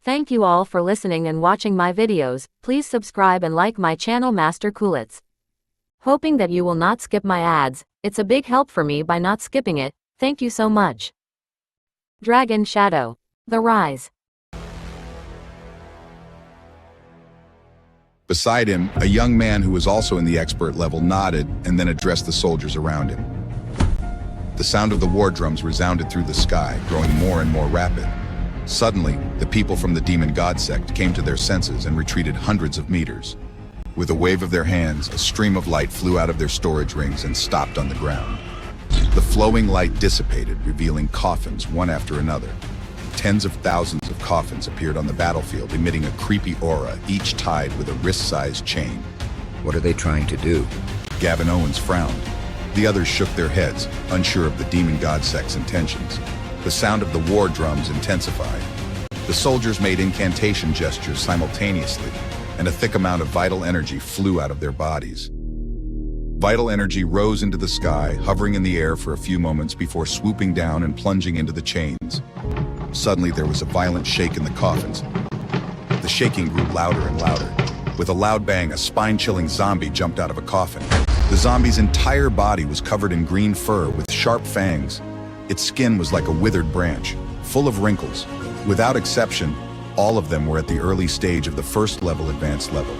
Thank you all for listening and watching my videos. Please subscribe and like my channel Master Coolits. Hoping that you will not skip my ads. It's a big help for me by not skipping it. Thank you so much. Dragon Shadow. The Rise. Beside him, a young man who was also in the expert level nodded and then addressed the soldiers around him. The sound of the war drums resounded through the sky, growing more and more rapid. Suddenly, the people from the demon god sect came to their senses and retreated hundreds of meters. With a wave of their hands, a stream of light flew out of their storage rings and stopped on the ground. The flowing light dissipated, revealing coffins one after another. Tens of thousands of coffins appeared on the battlefield, emitting a creepy aura, each tied with a wrist-sized chain. What are they trying to do? Gavin Owens frowned. The others shook their heads, unsure of the demon god sect's intentions. The sound of the war drums intensified. The soldiers made incantation gestures simultaneously, and a thick amount of vital energy flew out of their bodies. Vital energy rose into the sky, hovering in the air for a few moments before swooping down and plunging into the chains. Suddenly, there was a violent shake in the coffins. The shaking grew louder and louder. With a loud bang, a spine-chilling zombie jumped out of a coffin. The zombie's entire body was covered in green fur with sharp fangs. Its skin was like a withered branch, full of wrinkles. Without exception, all of them were at the early stage of the first level advanced level.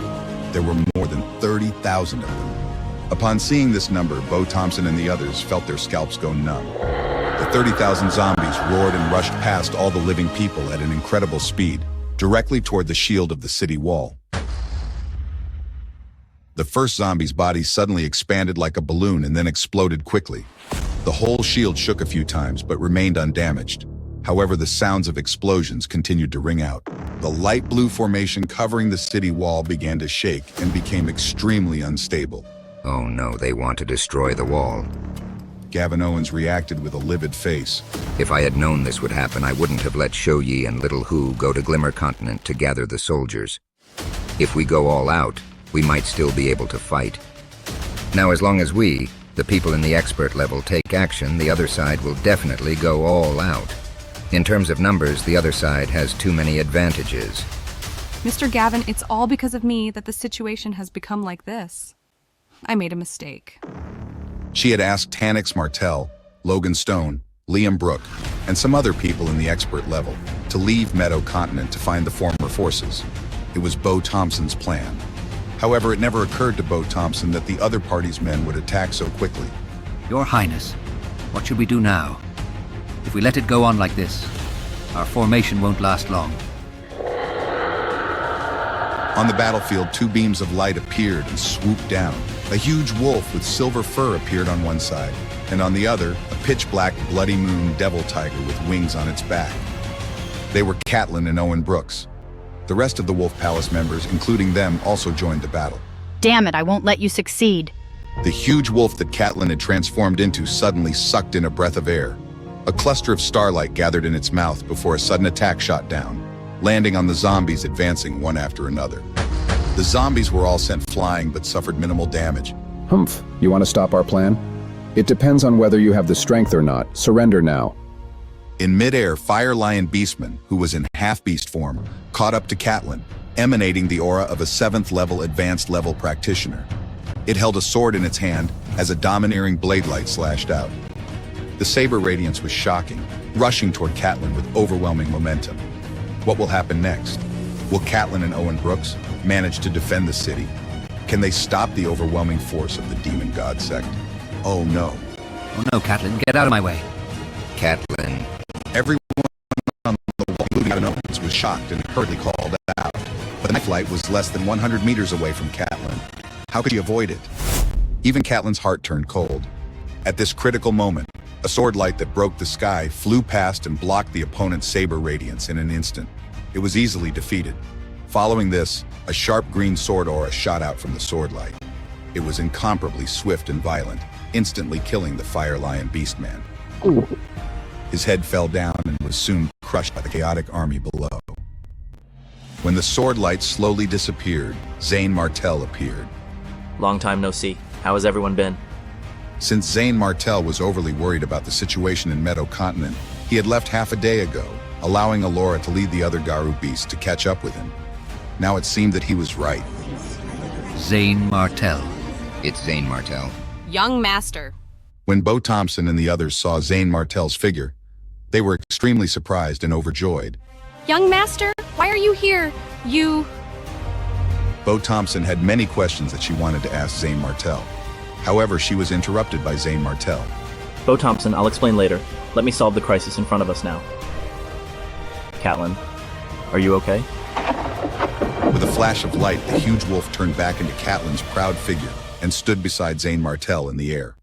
There were more than 30,000 of them. Upon seeing this number, Bo Thompson and the others felt their scalps go numb. The 30,000 zombies roared and rushed past all the living people at an incredible speed, directly toward the shield of the city wall. The first zombie's body suddenly expanded like a balloon and then exploded quickly. The whole shield shook a few times but remained undamaged. However, the sounds of explosions continued to ring out. The light blue formation covering the city wall began to shake and became extremely unstable. Oh no, they want to destroy the wall. Gavin Owens reacted with a livid face. If I had known this would happen, I wouldn't have let Shou-Yi and Little Hu go to Glimmer Continent to gather the soldiers. If we go all out, we might still be able to fight. Now, as long as we, the people in the expert level, take action, the other side will definitely go all out. In terms of numbers, the other side has too many advantages. Mr. Gavin, it's all because of me that the situation has become like this. I made a mistake. She had asked Zane Martell, Logan Stone, Liam Brooke, and some other people in the expert level to leave Meadow Continent to find the former forces. It was Bo Thompson's plan. However, it never occurred to Bo Thompson that the other party's men would attack so quickly. Your Highness, what should we do now? If we let it go on like this, our formation won't last long. On the battlefield, two beams of light appeared and swooped down. A huge wolf with silver fur appeared on one side, and on the other, a pitch-black bloody moon devil tiger with wings on its back. They were Catelyn and Owen Brooks. The rest of the Wolf Palace members, including them, also joined the battle. Damn it, I won't let you succeed. The huge wolf that Catelyn had transformed into suddenly sucked in a breath of air. A cluster of starlight gathered in its mouth before a sudden attack shot down, landing on the zombies advancing one after another. The zombies were all sent flying but suffered minimal damage. Humph, you want to stop our plan? It depends on whether you have the strength or not. Surrender now. In midair, Fire Lion Beastman, who was in half-beast form, caught up to Catelyn, emanating the aura of a 7th level advanced level practitioner. It held a sword in its hand as a domineering blade light slashed out. The saber radiance was shocking, rushing toward Catelyn with overwhelming momentum. What will happen next? Will Catelyn and Owen Brooks manage to defend the city? Can they stop the overwhelming force of the demon god sect? Oh no. Oh no, Catelyn, get out of my way. Catelyn. Everyone on the wall, including Gavin Owens, was shocked and hurriedly called out. But the knife light was less than 100 meters away from Catelyn. How could she avoid it? Even Catelyn's heart turned cold. At this critical moment, a sword light that broke the sky flew past and blocked the opponent's saber radiance in an instant. It was easily defeated. Following this, a sharp green sword aura shot out from the sword light. It was incomparably swift and violent, instantly killing the Fire Lion Beastman. His head fell down and was soon crushed by the chaotic army below. When the sword light slowly disappeared, Zane Martell appeared. Long time no see. How has everyone been? Since Zane Martell was overly worried about the situation in Meadow Continent, he had left half a day ago, allowing Alora to lead the other Garu beasts to catch up with him. Now it seemed that he was right. Zane Martell. It's Zane Martell. Young master. When Bo Thompson and the others saw Zane Martell's figure, they were extremely surprised and overjoyed. Young master, why are you here? Bo Thompson had many questions that she wanted to ask Zane Martell. However, she was interrupted by Zane Martell. Bo Thompson, I'll explain later. Let me solve the crisis in front of us now. Catelyn, are you okay? With a flash of light, the huge wolf turned back into Catelyn's proud figure and stood beside Zane Martell in the air.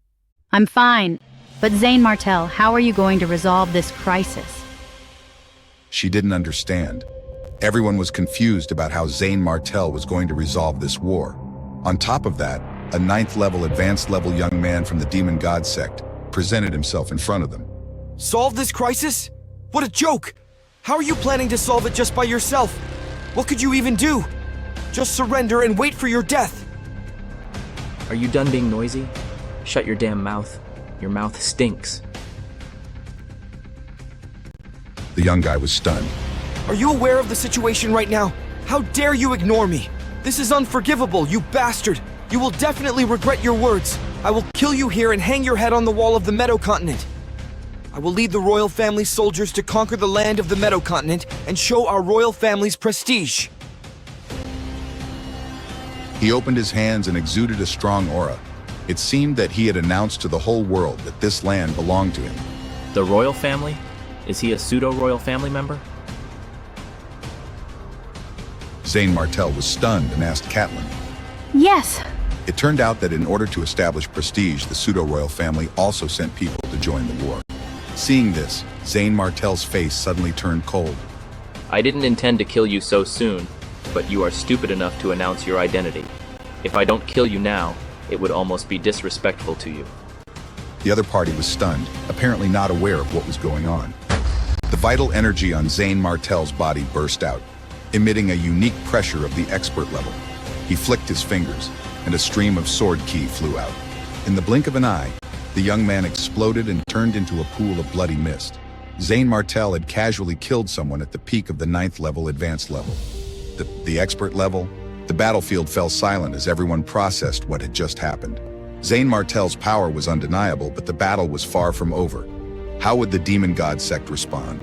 I'm fine. But Zane Martell, how are you going to resolve this crisis? She didn't understand. Everyone was confused about how Zane Martell was going to resolve this war. On top of that, a 9th level, advanced level young man from the Demon God sect presented himself in front of them. Solve this crisis? What a joke! How are you planning to solve it just by yourself? What could you even do? Just surrender and wait for your death. Are you done being noisy? Shut your damn mouth. Your mouth stinks. The young guy was stunned. Are you aware of the situation right now? How dare you ignore me? This is unforgivable, you bastard! You will definitely regret your words. I will kill you here and hang your head on the wall of the Meadow Continent. I will lead the royal family soldiers to conquer the land of the Meadow Continent and show our royal family's prestige. He opened his hands and exuded a strong aura. It seemed that he had announced to the whole world that this land belonged to him. The royal family? Is he a pseudo-royal family member? Zane Martell was stunned and asked Catelyn. Yes. It turned out that in order to establish prestige, the pseudo-royal family also sent people to join the war. Seeing this, Zane Martell's face suddenly turned cold. I didn't intend to kill you so soon, but you are stupid enough to announce your identity. If I don't kill you now, it would almost be disrespectful to you. The other party was stunned, apparently not aware of what was going on. The vital energy on Zane Martell's body burst out, emitting a unique pressure of the expert level. He flicked his fingers, and a stream of sword ki flew out. In the blink of an eye, the young man exploded and turned into a pool of bloody mist. Zane Martell had casually killed someone at the peak of the 9th level, advanced level. The expert level? The battlefield fell silent as everyone processed what had just happened. Zane Martell's power was undeniable, but the battle was far from over. How would the Demon God sect respond?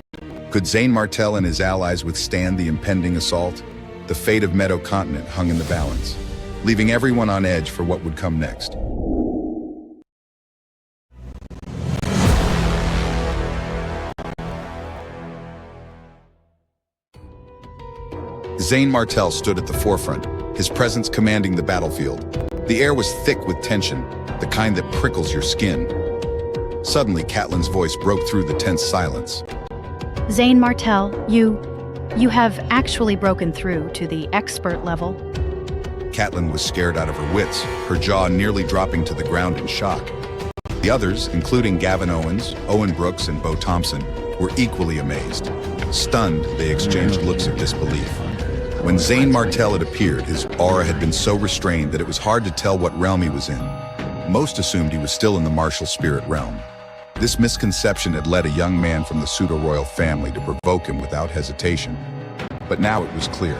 Could Zane Martell and his allies withstand the impending assault? The fate of Meadow Continent hung in the balance, leaving everyone on edge for what would come next. Zane Martell stood at the forefront, his presence commanding the battlefield. The air was thick with tension, the kind that prickles your skin. Suddenly, Catelyn's voice broke through the tense silence. Zane Martell, you have actually broken through to the expert level. Catelyn was scared out of her wits, her jaw nearly dropping to the ground in shock. The others, including Gavin Owens, Owen Brooks, and Bo Thompson, were equally amazed. Stunned, they exchanged looks of disbelief. When Zane Martell had appeared, his aura had been so restrained that it was hard to tell what realm he was in. Most assumed he was still in the martial spirit realm. This misconception had led a young man from the pseudo-royal family to provoke him without hesitation. But now it was clear.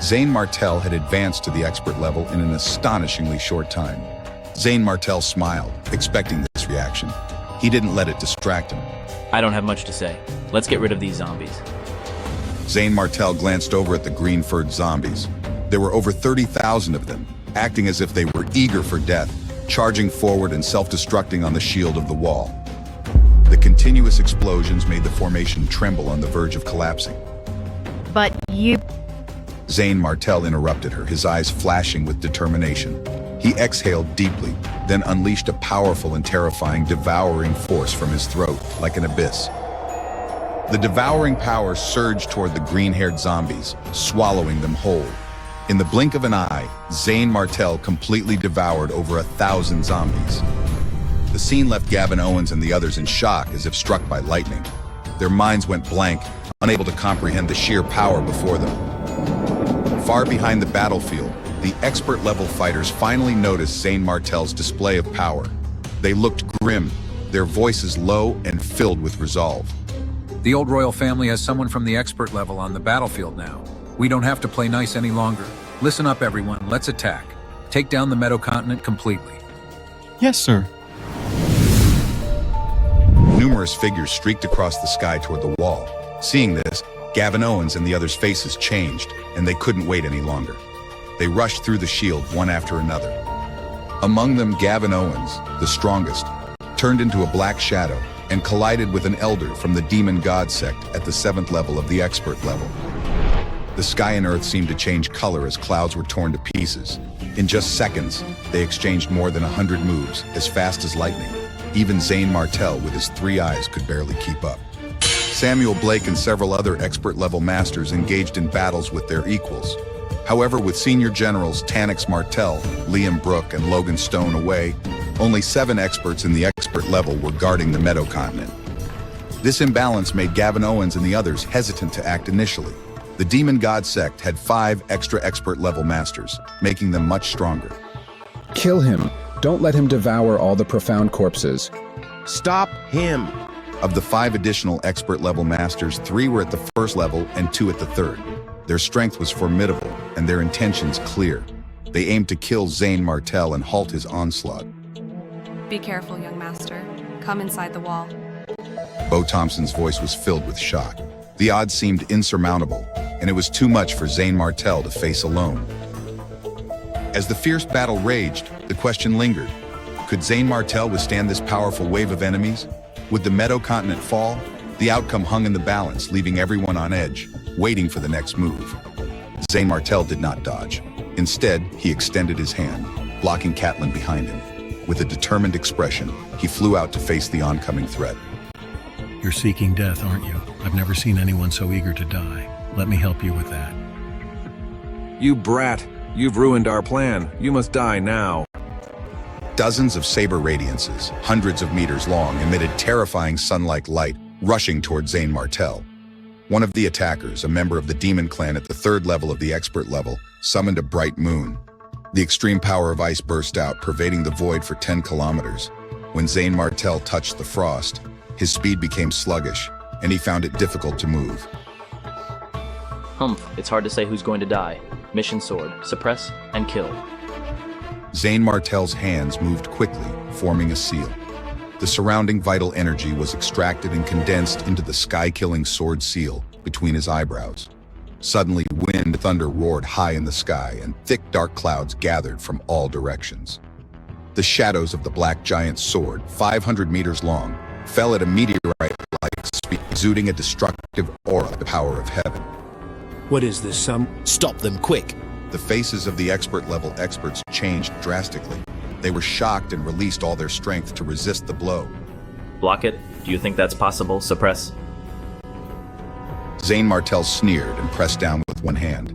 Zane Martell had advanced to the expert level in an astonishingly short time. Zane Martell smiled, expecting this reaction. He didn't let it distract him. I don't have much to say. Let's get rid of these zombies. Zane Martell glanced over at the green-furred zombies. There were over 30,000 of them, acting as if they were eager for death, charging forward and self-destructing on the shield of the wall. The continuous explosions made the formation tremble on the verge of collapsing. But you... Zane Martell interrupted her, his eyes flashing with determination. He exhaled deeply, then unleashed a powerful and terrifying devouring force from his throat, like an abyss. The devouring power surged toward the green-haired zombies, swallowing them whole. In the blink of an eye, Zane Martell completely devoured over 1,000 zombies. The scene left Gavin Owens and the others in shock, as if struck by lightning. Their minds went blank, unable to comprehend the sheer power before them. Far behind the battlefield, the expert-level fighters finally noticed Zane Martell's display of power. They looked grim, their voices low and filled with resolve. The old royal family has someone from the expert level on the battlefield now. We don't have to play nice any longer. Listen up, everyone. Let's attack. Take down the Meadow Continent completely. Yes, sir. Numerous figures streaked across the sky toward the wall. Seeing this, Gavin Owens and the others' faces changed, and they couldn't wait any longer. They rushed through the shield one after another. Among them, Gavin Owens, the strongest, turned into a black shadow and collided with an elder from the demon god sect at the 7th level of the expert level. The sky and earth seemed to change color as clouds were torn to pieces. In just seconds, they exchanged more than 100 moves, as fast as lightning. Even Zane Martell, with his 3 eyes, could barely keep up. Samuel Blake and several other expert-level masters engaged in battles with their equals. However, with senior generals Tanix Martell, Liam Brooke, and Logan Stone away, only 7 experts in the expert level were guarding the Meadow Continent. This imbalance made Gavin Owens and the others hesitant to act initially. The Demon God sect had 5 extra expert-level masters, making them much stronger. Kill him. Don't let him devour all the profound corpses. Stop him. Of the 5 additional expert-level masters, 3 were at the 1st level and 2 at the 3rd. Their strength was formidable, and their intentions clear. They aimed to kill Zane Martell and halt his onslaught. Be careful, young master. Come inside the wall. Bo Thompson's voice was filled with shock. The odds seemed insurmountable, and it was too much for Zane Martell to face alone. As the fierce battle raged, the question lingered. Could Zane Martell withstand this powerful wave of enemies? Would the Meadow Continent fall? The outcome hung in the balance, leaving everyone on edge, waiting for the next move. Zane Martell did not dodge. Instead, he extended his hand, blocking Catelyn behind him. With a determined expression, he flew out to face the oncoming threat. You're seeking death, aren't you? I've never seen anyone so eager to die. Let me help you with that. You brat! You've ruined our plan. You must die now. Dozens of saber radiances, hundreds of meters long, emitted terrifying sun-like light, rushing toward Zane Martell. One of the attackers, a member of the demon clan at the 3rd level of the expert level, summoned a bright moon. The extreme power of ice burst out, pervading the void for 10 kilometers. When Zane Martell touched the frost, his speed became sluggish, and he found it difficult to move. Humph, it's hard to say who's going to die. Mission sword, suppress and kill. Zane Martell's hands moved quickly, forming a seal. The surrounding vital energy was extracted and condensed into the sky-killing sword seal between his eyebrows. Suddenly, wind and thunder roared high in the sky, and thick dark clouds gathered from all directions. The shadows of the black giant's sword, 500 meters long, fell at a meteorite-like speed, exuding a destructive aura of the power of heaven. What is this, Stop them, quick! The faces of the expert-level experts changed drastically. They were shocked and released all their strength to resist the blow. Block it? Do you think that's possible? Suppress? Zane Martell sneered and pressed down with one hand.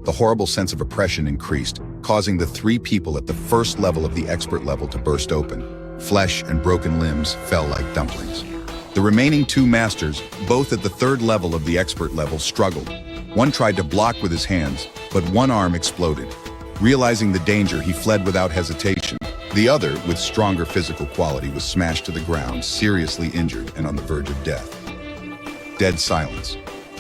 The horrible sense of oppression increased, causing the 3 people at the 1st level of the expert level to burst open. Flesh and broken limbs fell like dumplings. The remaining 2 masters, both at the 3rd level of the expert level, struggled. One tried to block with his hands, but one arm exploded. Realizing the danger, he fled without hesitation. The other, with stronger physical quality, was smashed to the ground, seriously injured and on the verge of death. Dead silence.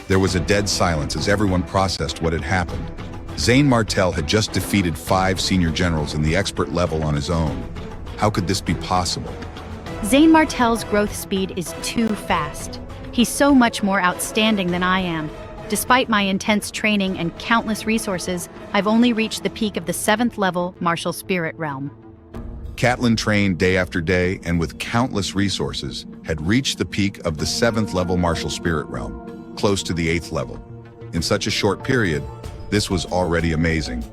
There was a dead silence as everyone processed what had happened. Zane Martell had just defeated 5 senior generals in the expert level on his own. How could this be possible? Zane Martell's growth speed is too fast. He's so much more outstanding than I am. Despite my intense training and countless resources, I've only reached the peak of the 7th level martial spirit realm. Catelyn trained day after day and with countless resources had reached the peak of the 7th level martial spirit realm, close to the 8th level. In such a short period, this was already amazing.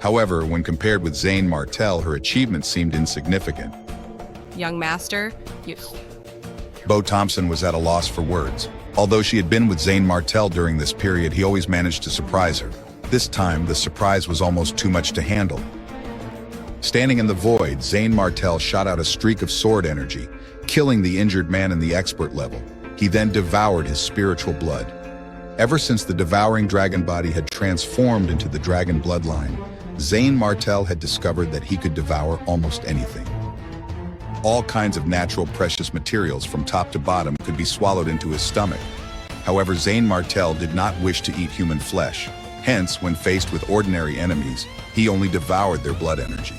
However, when compared with Zane Martell, her achievements seemed insignificant. Young master, you... Bo Thompson was at a loss for words. Although she had been with Zane Martell during this period, he always managed to surprise her. This time, the surprise was almost too much to handle. Standing in the void, Zane Martell shot out a streak of sword energy, killing the injured man in the expert level. He then devoured his spiritual blood. Ever since the devouring dragon body had transformed into the dragon bloodline, Zane Martell had discovered that he could devour almost anything. All kinds of natural precious materials from top to bottom could be swallowed into his stomach. However, Zane Martell did not wish to eat human flesh. Hence, when faced with ordinary enemies, he only devoured their blood energy.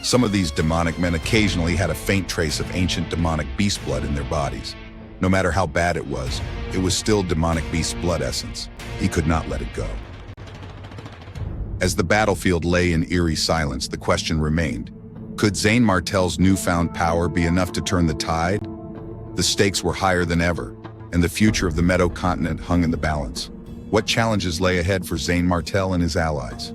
Some of these demonic men occasionally had a faint trace of ancient demonic beast blood in their bodies. No matter how bad it was still demonic beast blood essence. He could not let it go. As the battlefield lay in eerie silence, the question remained, could Zane Martell's newfound power be enough to turn the tide? The stakes were higher than ever, and the future of the Meadow Continent hung in the balance. What challenges lay ahead for Zane Martell and his allies?